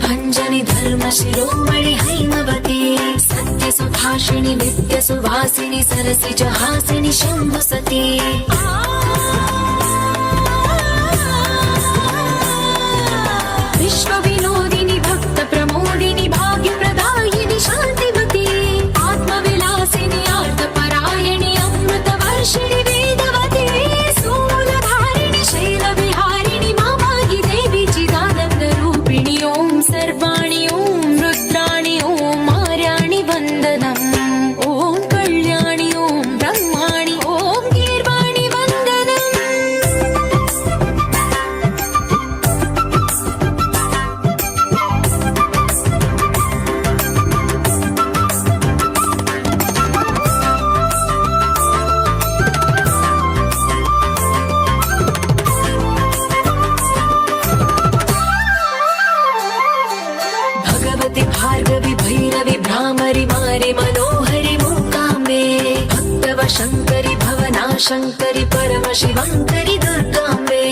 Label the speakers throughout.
Speaker 1: भञ्जनि धर्म शिरोमणि हैमवती सत्य सुभाषिणि नित्य सुवासिनि सरसिज हासिनि शम्भु सती विश्व विनोदिनि भक्त प्रमोदिनि भाग्य प्रदायिनि शान्तिमती आत्मविलासिनि आर्तपरायणि अमृत वर्षिणि वेदवती स्थूलधारिणि शैलविहारिणि मामाहि देवी चिदानन्द रूपिणि ओम सर्वाणि ओम रुद्राणि ओम आर्याणि वन्दनम् ओम कल्याणि ओम ब्रह्माणि ओम गीर्वाणि वन्दनम् भगवति भार्गवि भैरवि भ्रामरि मारे मनोहरि मूकाम्बे भक्तव शङ्करि भवना शङ्करि परम शिवङ्करि दुर्गाम्बे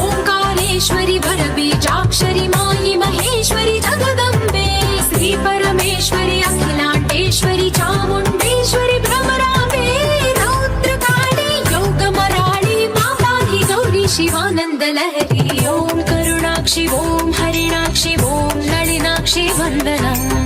Speaker 1: ओंकारेश्वरि भरबीजाक्षरि मायि महेश्वरि जगदम्बे श्री परमेश्वरि अखिलाण्डेश्वरि चामुण्डेश्वरि भ्रमराम्बे रौद्रकाली योगमराळि माताहि गौरी शिवानन्द लहरी ओम करुणाक्षि ओम हरिणाक्षि ओम नलिनाक्षि वन्दनम्